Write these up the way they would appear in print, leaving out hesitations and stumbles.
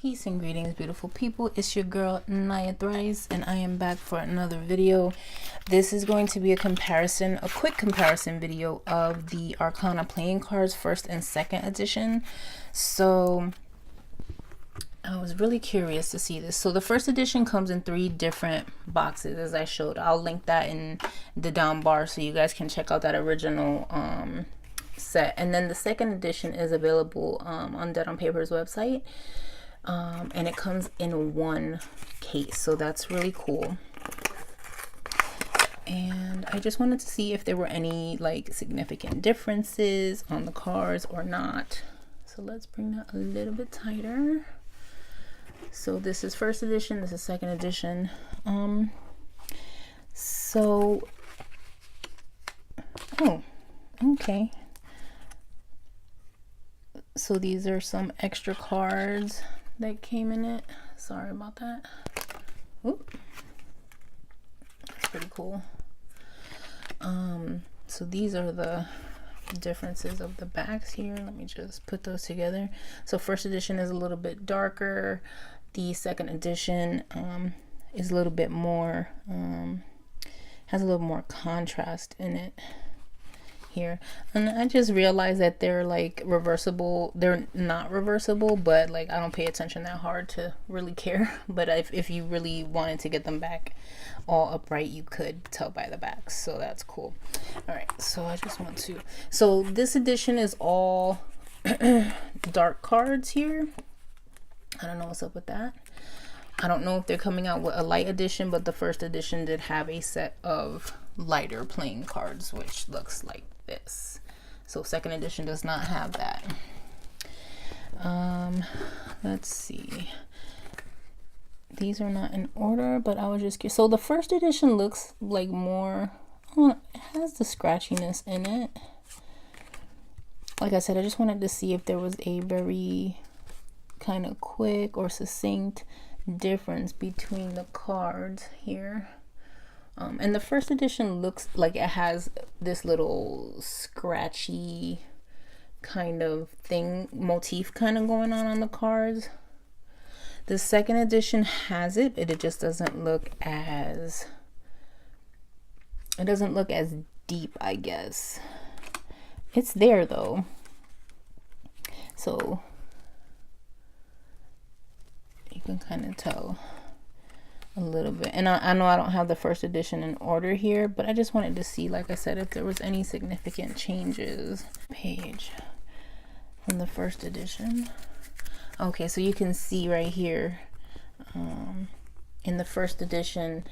Peace and greetings, beautiful people. It's your girl Naya Thryce, and I am back for another video. This is going to be a quick comparison video of the Arcana playing cards, first and second edition. So I was really curious to see this. So the first edition comes in 3 different boxes, as I showed. I'll link that in the down bar so you guys can check out that original set. And then the second edition is available on Dead on Paper's website. And it comes in 1 case, so that's really cool. And I just wanted to see if there were any like significant differences on the cards or not. So let's bring that a little bit tighter. So this is first edition, this is second edition. Oh, okay. So these are some extra cards that came in it. Sorry about that. Oop. That's pretty cool. So these are the differences of the backs here. Let me just put those together. So first edition is a little bit darker. The second edition is a little bit more, has a little more contrast in it here. And I just realized that they're like reversible. They're not reversible, but like I don't pay attention that hard to really care. But if you really wanted to get them back all upright, you could tell by the backs, so that's cool. All right, so I just want to, so this edition is all dark cards here. I don't know what's up with that. I don't know if they're coming out with a light edition, but the first edition did have a set of lighter playing cards, which looks like this. So second edition does not have that. Let's see. These are not in order, but I was just curious. So the first edition looks like more, it has the scratchiness in it. Like I said, I just wanted to see if there was a very kind of quick or succinct difference between the cards here. And the first edition looks like it has this little scratchy kind of thing, motif kind of going on the cards. The second edition has it, but it just doesn't look as, deep, I guess. It's there though. So you can kind of tell a little bit. And I know I don't have the first edition in order here, but I just wanted to see, like I said, if there was any significant changes. Page from the first edition. Okay, so you can see right here, in the first edition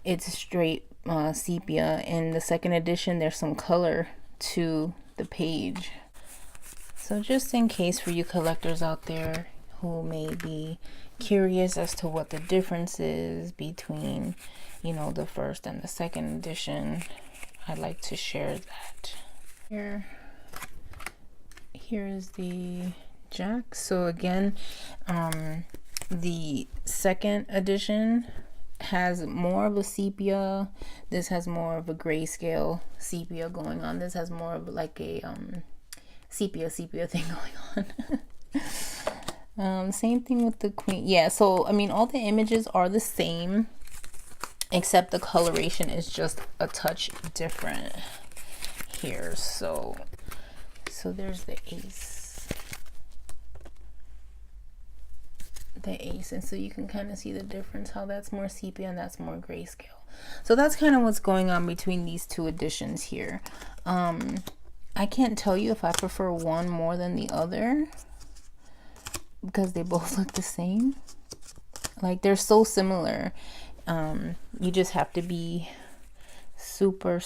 it's straight sepia. In the second edition there's some color to the page. So just in case for you collectors out there who may be curious as to what the difference is between, you know, the first and the second edition, I'd like to share that. Here is the jack. So again, the second edition has more of a sepia. This has more of a grayscale sepia going on. This has more of like a sepia thing going on. Same thing with the queen. Yeah, so I mean all the images are the same, except the coloration is just a touch different here. So there's the ace, and so you can kind of see the difference, how that's more sepia and that's more grayscale. So that's kind of what's going on between these 2 editions here. I can't tell you if I prefer one more than the other, because they both look the same. Like they're so similar. You just have to be super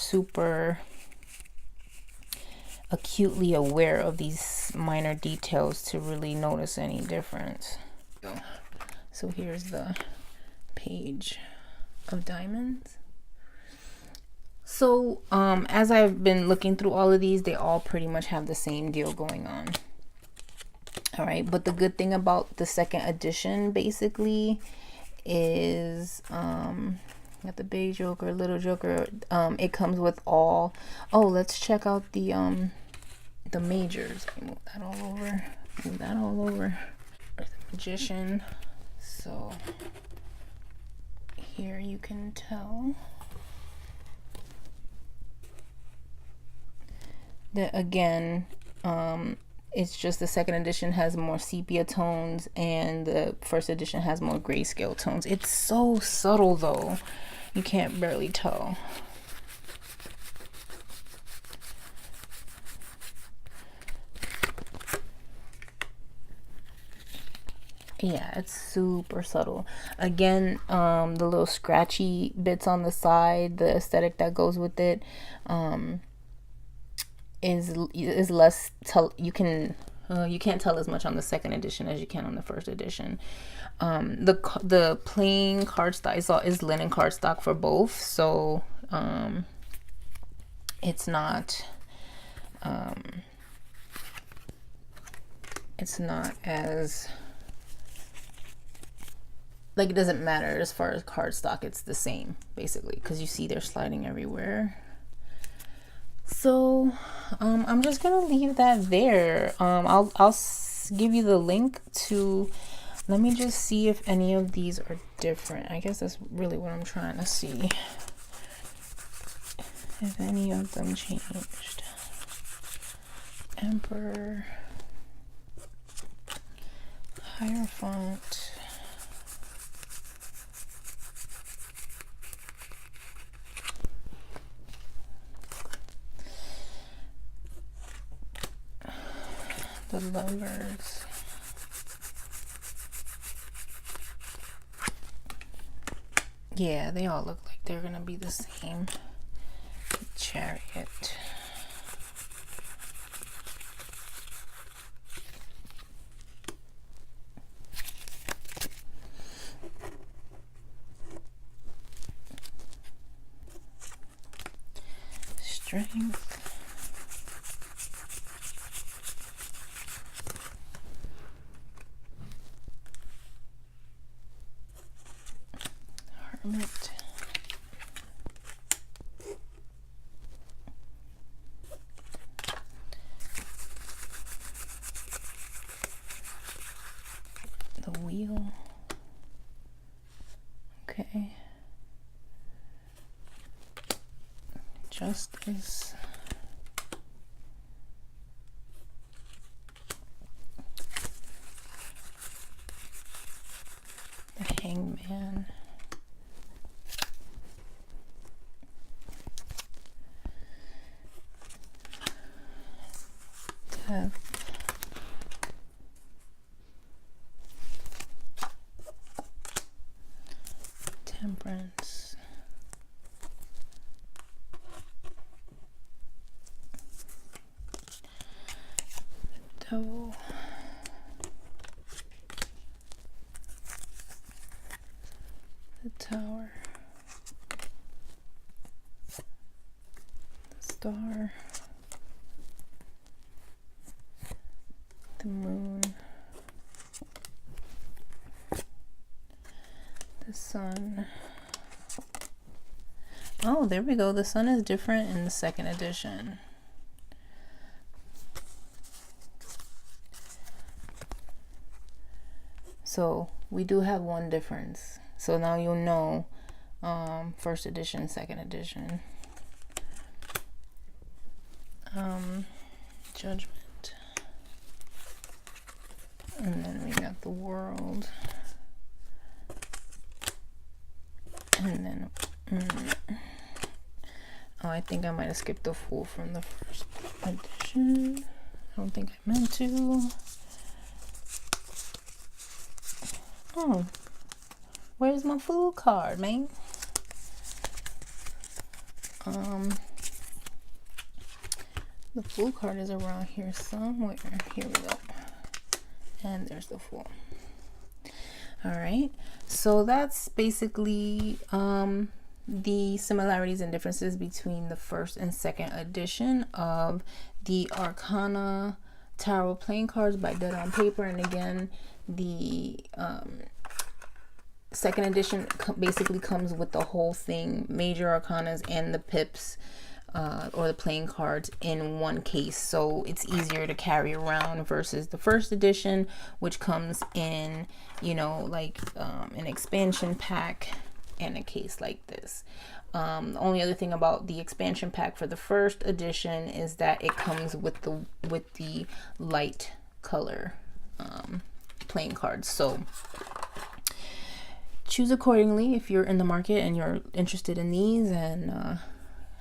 acutely aware of these minor details to really notice any difference. So here's the page of diamonds. So as I've been looking through all of these, they all pretty much have the same deal going on. All right, but the good thing about the second edition basically is got the big joker, little joker. It comes with all, let's check out the majors. Move that all over. Where's the magician. So here you can tell that again, it's just the second edition has more sepia tones and the first edition has more grayscale tones. It's so subtle though, you can't barely tell. Yeah, it's super subtle. Again, the little scratchy bits on the side, the aesthetic that goes with it, is less. You can't tell as much on the second edition as you can on the first edition. The plain cardstock is linen cardstock for both, so it's not as like, it doesn't matter as far as cardstock. It's the same basically, because you see they're sliding everywhere. So I'm just gonna leave that there. I'll give you the link to, let me just see if any of these are different. I guess that's really what I'm trying to see, if any of them changed. Emperor, Hierophant, the Lovers, yeah, they all look like they're gonna be the same. Chariot, Strength, Hermit, the Wheel, okay, Justice, the Hangman, Death, Temperance, Devil, the Tower, the Star, the Moon, the Sun. Oh, there we go. The Sun is different in the second edition. So we do have one difference. So now you'll know first edition, second edition. Judgment. And then we got the World. And then oh, I think I might have skipped the Fool from the first edition. I don't think I meant to. Oh, where's my Fool card, man? The Fool card is around here somewhere. Here we go. And there's the Fool. All right, so that's basically the similarities and differences between the first and second edition of the Arcana Tarot playing cards by Dead on Paper. And again, the second edition basically comes with the whole thing, major arcanas and the pips or the playing cards in one case, so it's easier to carry around versus the first edition, which comes in, you know, like an expansion pack and a case like this. The only other thing about the expansion pack for the first edition is that it comes with the light color playing cards. So choose accordingly if you're in the market and you're interested in these, and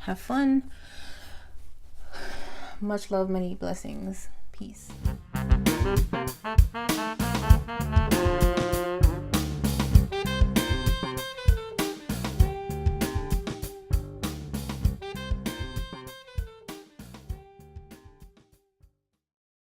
have fun. Much love, many blessings. Peace.